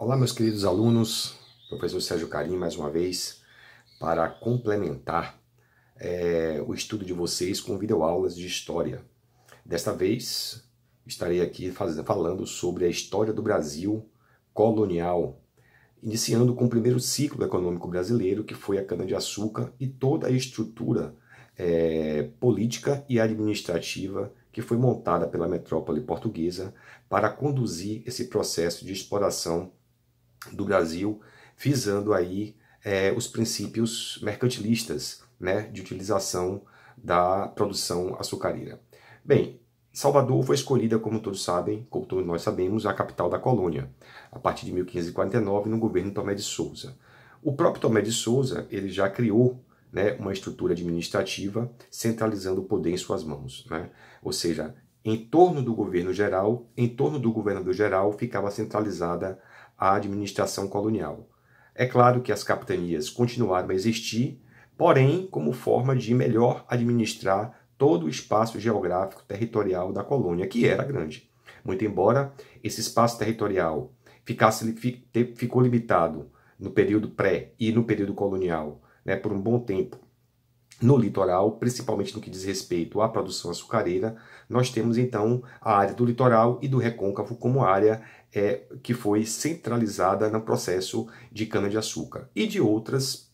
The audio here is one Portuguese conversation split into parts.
Olá, meus queridos alunos, professor Sérgio Carim, mais uma vez, para complementar o estudo de vocês com videoaulas de História. Desta vez, estarei aqui falando sobre a história do Brasil colonial, iniciando com o primeiro ciclo econômico brasileiro, que foi a cana-de-açúcar e toda a estrutura política e administrativa que foi montada pela metrópole portuguesa para conduzir esse processo de exploração do Brasil, visando aí os princípios mercantilistas, né, de utilização da produção açucareira. Bem, Salvador foi escolhida, como todos sabem, como todos nós sabemos, a capital da colônia, a partir de 1549, no governo Tomé de Souza. O próprio Tomé de Souza, ele já criou, né, uma estrutura administrativa centralizando o poder em suas mãos, né? Ou seja, em torno do governo geral, em torno do governador geral, ficava centralizada a administração colonial. É claro que as capitanias continuaram a existir, porém como forma de melhor administrar todo o espaço geográfico territorial da colônia, que era grande. Muito embora esse espaço territorial ficou limitado no período pré e no período colonial, né, por um bom tempo, no litoral, principalmente no que diz respeito à produção açucareira, nós temos então a área do litoral e do recôncavo como área que foi centralizada no processo de cana-de-açúcar e de outras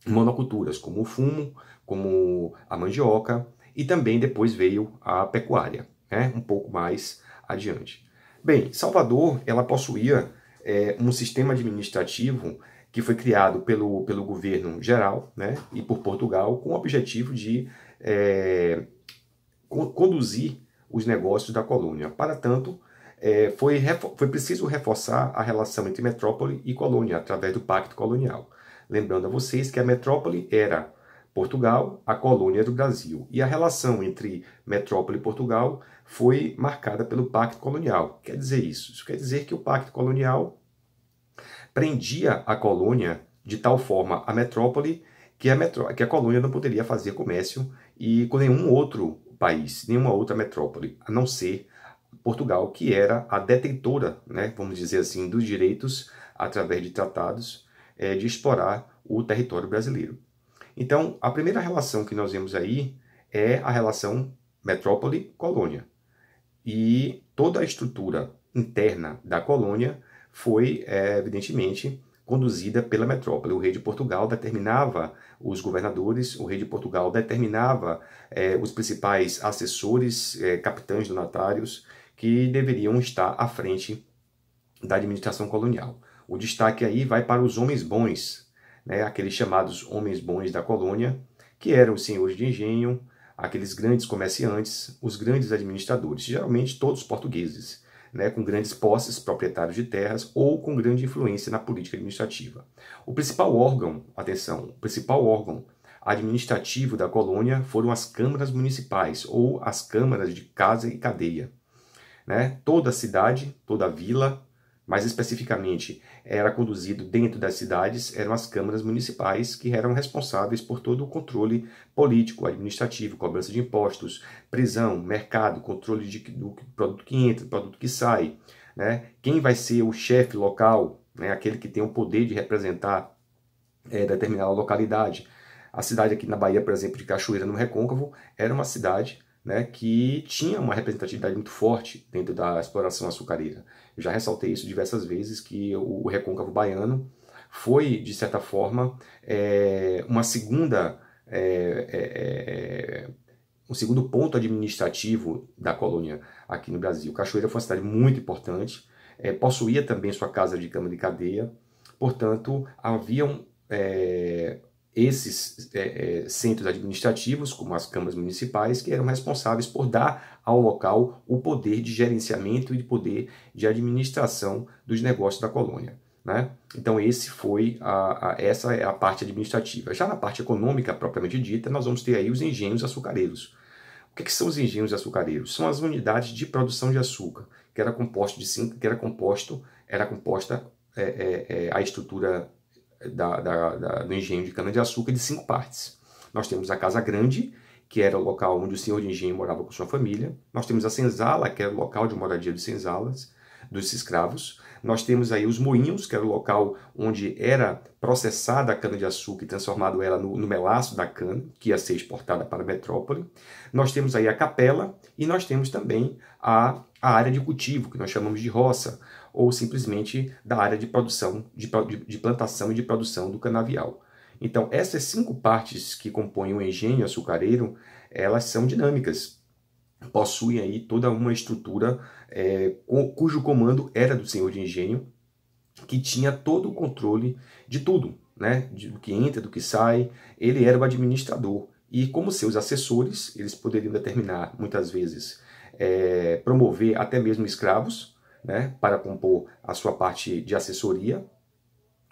monoculturas, como o fumo, como a mandioca, e também depois veio a pecuária, né, um pouco mais adiante. Bem, Salvador ela possuía um sistema administrativo que foi criado pelo governo geral, né, e por Portugal, com o objetivo de conduzir os negócios da colônia. Para tanto, foi preciso reforçar a relação entre metrópole e colônia através do Pacto Colonial. Lembrando a vocês que a metrópole era Portugal, a colônia do Brasil. E a relação entre metrópole e Portugal foi marcada pelo Pacto Colonial. Quer dizer isso? Isso quer dizer que o Pacto Colonial prendia a colônia de tal forma a metrópole que a colônia não poderia fazer comércio e com nenhum outro país, nenhuma outra metrópole, a não ser Portugal, que era a detentora, né, vamos dizer assim, dos direitos, através de tratados, de explorar o território brasileiro. Então, a primeira relação que nós vemos aí é a relação metrópole-colônia. E toda a estrutura interna da colônia foi, evidentemente, conduzida pela metrópole. O rei de Portugal determinava os governadores, o rei de Portugal determinava os principais assessores, capitães donatários, que deveriam estar à frente da administração colonial. O destaque aí vai para os homens bons, né, aqueles chamados homens bons da colônia, que eram os senhores de engenho, aqueles grandes comerciantes, os grandes administradores, geralmente todos portugueses, né, com grandes posses, proprietários de terras ou com grande influência na política administrativa. O principal órgão, atenção, o principal órgão administrativo da colônia foram as câmaras municipais ou as câmaras de casa e cadeia. Né? Toda a cidade, toda a vila, mais especificamente, era conduzido dentro das cidades, eram as câmaras municipais que eram responsáveis por todo o controle político, administrativo, cobrança de impostos, prisão, mercado, controle do produto que entra, do produto que sai, né? Quem vai ser o chefe local, né? Aquele que tem o poder de representar determinada localidade. A cidade aqui na Bahia, por exemplo, de Cachoeira, no Recôncavo, era uma cidade, né, que tinha uma representatividade muito forte dentro da exploração açucareira. Eu já ressaltei isso diversas vezes, que o recôncavo baiano foi, de certa forma, um segundo ponto administrativo da colônia aqui no Brasil. Cachoeira foi uma cidade muito importante, possuía também sua casa de cama de cadeia, portanto, haviam esses centros administrativos, como as câmaras municipais, que eram responsáveis por dar ao local o poder de gerenciamento e de poder de administração dos negócios da colônia. Né? Então essa é a parte administrativa. Já na parte econômica, propriamente dita, nós vamos ter aí os engenhos açucareiros. O que são os engenhos açucareiros? São as unidades de produção de açúcar, que era composta a estrutura do engenho de cana-de-açúcar de 5 partes. Nós temos a Casa Grande, que era o local onde o senhor de engenho morava com sua família. Nós temos a senzala, que era o local de moradia dos senzalas. dos escravos. Nós temos aí os moinhos, que era o local onde era processada a cana-de-açúcar e transformado ela no melaço da cana, que ia ser exportada para a metrópole. Nós temos aí a capela e nós temos também a área de cultivo, que nós chamamos de roça, ou simplesmente da área de produção, de plantação e de produção do canavial. Então, essas 5 partes que compõem o engenho açucareiro, elas são dinâmicas, possuem aí toda uma estrutura cujo comando era do senhor de engenho, que tinha todo o controle de tudo, né? Do que entra, do que sai. Ele era o administrador. E como seus assessores, eles poderiam determinar, muitas vezes, promover até mesmo escravos, né? Para compor a sua parte de assessoria.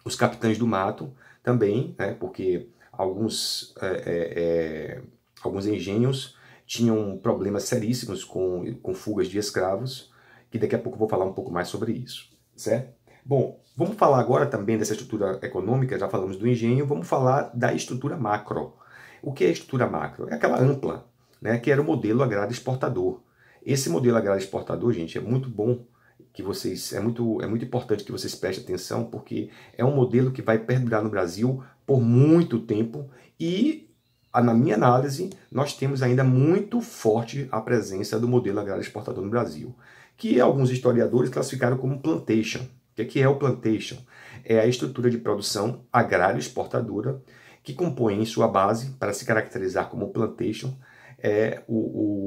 Os capitães do mato também, né? Porque alguns engenhos tinham problemas seríssimos com fugas de escravos, que daqui a pouco eu vou falar um pouco mais sobre isso, certo? Bom, vamos falar agora também dessa estrutura econômica, já falamos do engenho, vamos falar da estrutura macro. O que é a estrutura macro? É aquela ampla, né, que era o modelo agrário exportador. Esse modelo agrário exportador, gente, é muito bom que vocês, é muito importante que vocês prestem atenção, porque é um modelo que vai perdurar no Brasil por muito tempo e, na minha análise, nós temos ainda muito forte a presença do modelo agrário exportador no Brasil, que alguns historiadores classificaram como plantation. O que é o plantation? É a estrutura de produção agrária exportadora que compõe em sua base, para se caracterizar como plantation,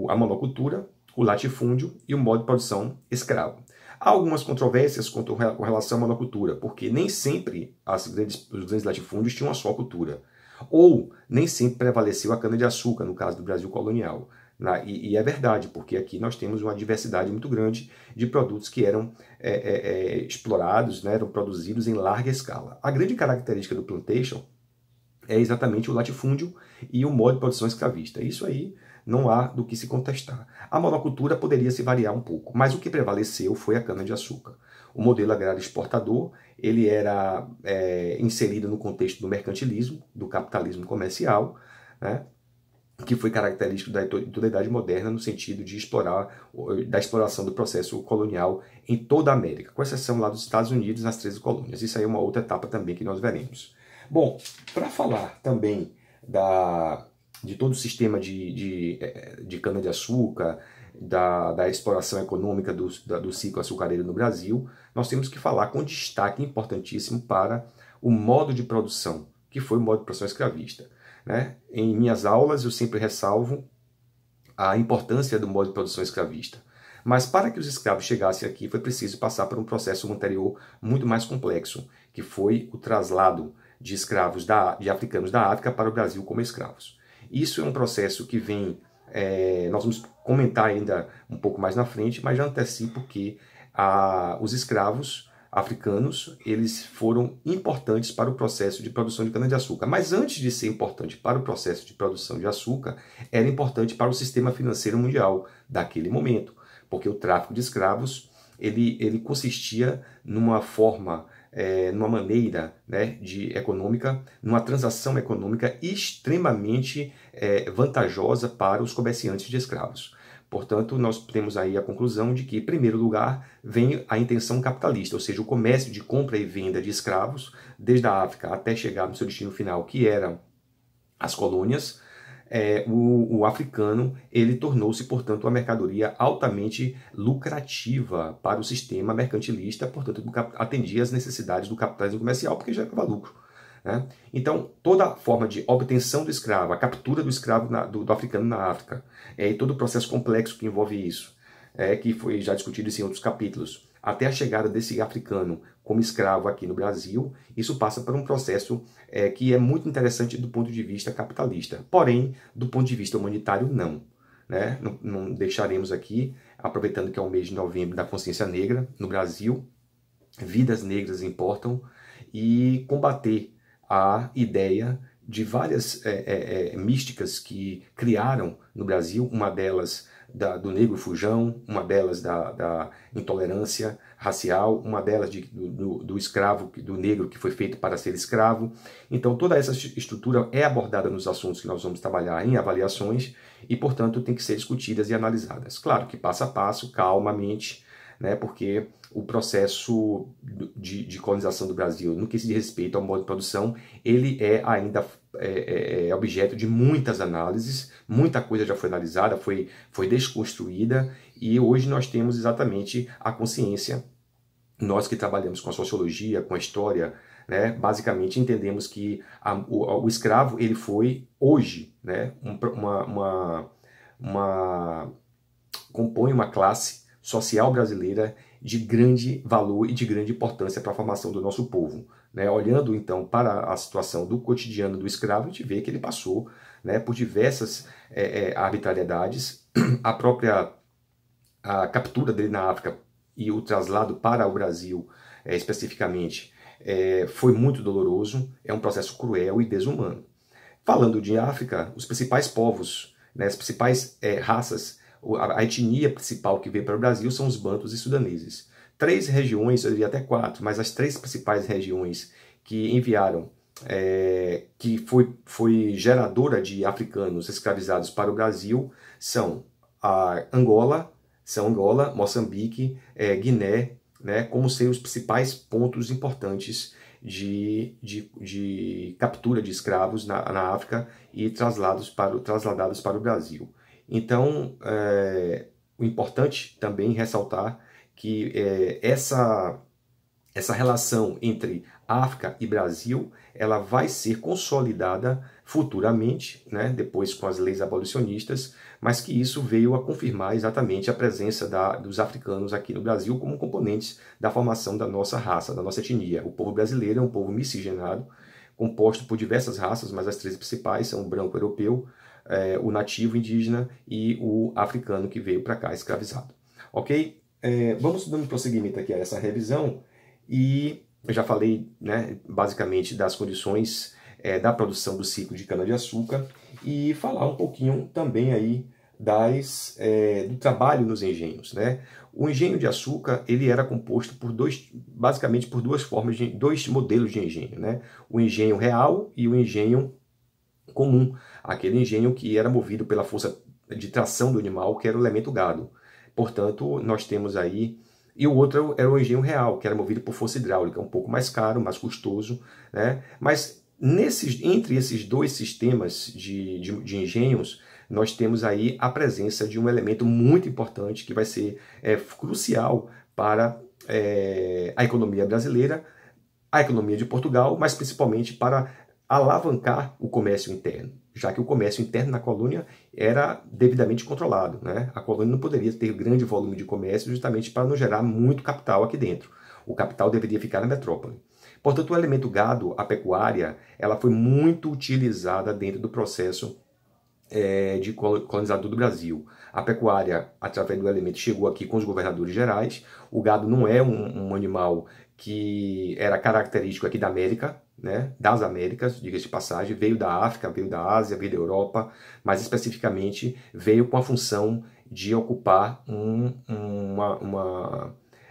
a monocultura, o latifúndio e o modo de produção escravo. Há algumas controvérsias com relação à monocultura, porque nem sempre os grandes latifúndios tinham uma só cultura. Ou nem sempre prevaleceu a cana-de-açúcar, no caso do Brasil colonial. E é verdade, porque aqui nós temos uma diversidade muito grande de produtos que eram explorados, né, eram produzidos em larga escala. A grande característica do plantation é exatamente o latifúndio e o modo de produção escravista. Isso aí não há do que se contestar. A monocultura poderia se variar um pouco, mas o que prevaleceu foi a cana-de-açúcar. O modelo agrário exportador, ele era inserido no contexto do mercantilismo, do capitalismo comercial, né, que foi característico de toda a Idade Moderna no sentido de da exploração do processo colonial em toda a América, com exceção lá dos Estados Unidos, nas 13 colônias. Isso aí é uma outra etapa também que nós veremos. Bom, para falar também de todo o sistema de cana-de-açúcar, da exploração econômica do ciclo açucareiro no Brasil, nós temos que falar com destaque importantíssimo para o modo de produção, que foi o modo de produção escravista. Né? Em minhas aulas eu sempre ressalvo a importância do modo de produção escravista. Mas para que os escravos chegassem aqui foi preciso passar por um processo anterior muito mais complexo, que foi o traslado de escravos de africanos da África para o Brasil como escravos. Isso é um processo que vem, nós vamos comentar ainda um pouco mais na frente, mas já antecipo que os escravos africanos, eles foram importantes para o processo de produção de cana-de-açúcar. Mas antes de ser importante para o processo de produção de açúcar, era importante para o sistema financeiro mundial daquele momento, porque o tráfico de escravos, ele consistia numa forma, numa maneira, né, numa transação econômica extremamente vantajosa para os comerciantes de escravos. Portanto, nós temos aí a conclusão de que, em primeiro lugar, vem a intenção capitalista, ou seja, o comércio de compra e venda de escravos, desde a África até chegar no seu destino final, que eram as colônias. O africano, ele tornou-se, portanto, uma mercadoria altamente lucrativa para o sistema mercantilista, portanto, atendia às necessidades do capitalismo comercial, porque gerava lucro. Né? Então, toda a forma de obtenção do escravo, a captura do escravo do africano na África, e todo o processo complexo que envolve isso, que foi já discutido em outros capítulos, até a chegada desse africano como escravo aqui no Brasil, isso passa por um processo que é muito interessante do ponto de vista capitalista. Porém, do ponto de vista humanitário, não. Né? Não deixaremos aqui, aproveitando que é o mês de novembro da consciência negra no Brasil, vidas negras importam, e combater a ideia de várias místicas que criaram no Brasil, uma delas do negro fujão, uma delas da intolerância racial, uma delas do escravo, do negro que foi feito para ser escravo. Então toda essa estrutura é abordada nos assuntos que nós vamos trabalhar em avaliações e, portanto, tem que ser discutidas e analisadas. Claro que passo a passo, calmamente, né, porque o processo de colonização do Brasil, no que se diz respeito ao modo de produção, ele é ainda objeto de muitas análises, muita coisa já foi analisada, foi desconstruída, e hoje nós temos exatamente a consciência, nós que trabalhamos com a sociologia, com a história, né, basicamente entendemos que o escravo ele foi hoje, né, compõe uma classe social brasileira de grande valor e de grande importância para a formação do nosso povo, né? Olhando então para a situação do cotidiano do escravo, a gente vê que ele passou, né, por diversas arbitrariedades, a captura dele na África e o traslado para o Brasil, especificamente, foi muito doloroso, é um processo cruel e desumano. Falando de África, os principais povos, né, as principais raças, a etnia principal que veio para o Brasil são os bantus e sudaneses. 3 regiões, eu diria até 4, mas as 3 principais regiões que enviaram, que foi geradora de africanos escravizados para o Brasil, são a Angola, Moçambique, Guiné, né, como serem os principais pontos importantes de captura de escravos na África e trasladados para o Brasil. Então, o importante também ressaltar que essa relação entre África e Brasil, ela vai ser consolidada futuramente, né, depois com as leis abolicionistas, mas que isso veio a confirmar exatamente a presença dos africanos aqui no Brasil como componentes da formação da nossa raça, da nossa etnia. O povo brasileiro é um povo miscigenado, composto por diversas raças, mas as 3 principais são o branco europeu, o nativo indígena e o africano que veio para cá escravizado. Ok? Vamos dando prosseguimento aqui a essa revisão. E eu já falei, né, basicamente das condições da produção do ciclo de cana-de-açúcar e falar um pouquinho também aí do trabalho nos engenhos, né? O engenho de açúcar ele era composto por basicamente por 2 formas, 2 modelos de engenho, né? O engenho real e o engenho comum, aquele engenho que era movido pela força de tração do animal, que era o elemento gado. Portanto, nós temos aí. E o outro era o engenho real, que era movido por força hidráulica, um pouco mais caro, mais custoso, né? Mas entre esses 2 sistemas de engenhos, nós temos aí a presença de um elemento muito importante que vai ser crucial para a economia brasileira, a economia de Portugal, mas principalmente para alavancar o comércio interno, já que o comércio interno na colônia era devidamente controlado, né? A colônia não poderia ter grande volume de comércio justamente para não gerar muito capital aqui dentro. O capital deveria ficar na metrópole. Portanto, o elemento gado, a pecuária, ela foi muito utilizada dentro do processo de colonizador do Brasil. A pecuária, através do elemento, chegou aqui com os governadores gerais. O gado não é um animal que era característico aqui da América, né, das Américas, diga-se de passagem, veio da África, veio da Ásia, veio da Europa, mas especificamente veio com a função de ocupar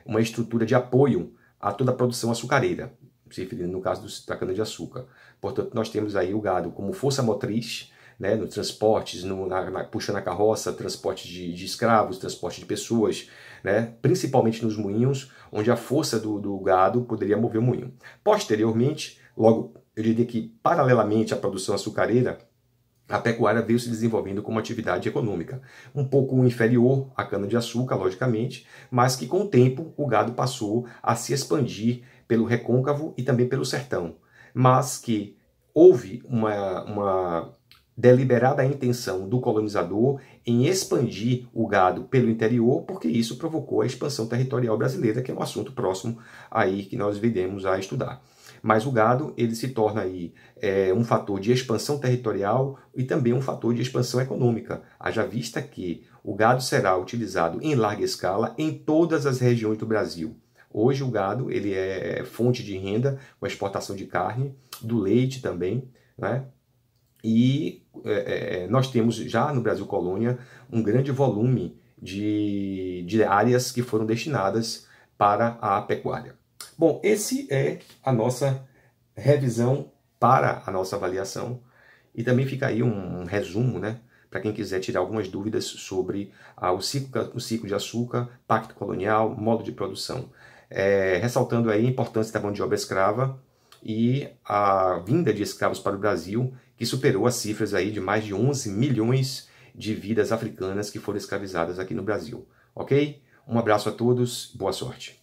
uma estrutura de apoio a toda a produção açucareira, se referindo no caso da cana-de-açúcar. Portanto, nós temos aí o gado como força motriz, né, nos transportes, puxando a carroça, transporte de escravos, transporte de pessoas, né, principalmente nos moinhos, onde a força do gado poderia mover o moinho. Posteriormente, logo, eu diria que paralelamente à produção açucareira, a pecuária veio se desenvolvendo como atividade econômica, um pouco inferior à cana-de-açúcar, logicamente, mas que com o tempo o gado passou a se expandir pelo recôncavo e também pelo sertão, mas que houve uma deliberada intenção do colonizador em expandir o gado pelo interior, porque isso provocou a expansão territorial brasileira, que é um assunto próximo aí que nós viremos a estudar. Mas o gado ele se torna aí um fator de expansão territorial e também um fator de expansão econômica, haja vista que o gado será utilizado em larga escala em todas as regiões do Brasil. Hoje o gado ele é fonte de renda com a exportação de carne, do leite também, né? E nós temos já no Brasil Colônia um grande volume de áreas que foram destinadas para a pecuária. Bom, esse é a nossa revisão para a nossa avaliação e também fica aí um resumo, né, para quem quiser tirar algumas dúvidas sobre o ciclo de açúcar, pacto colonial, modo de produção. Ressaltando aí a importância da mão de obra escrava e a vinda de escravos para o Brasil, que superou as cifras aí de mais de 11 milhões de vidas africanas que foram escravizadas aqui no Brasil. Ok? Um abraço a todos, boa sorte.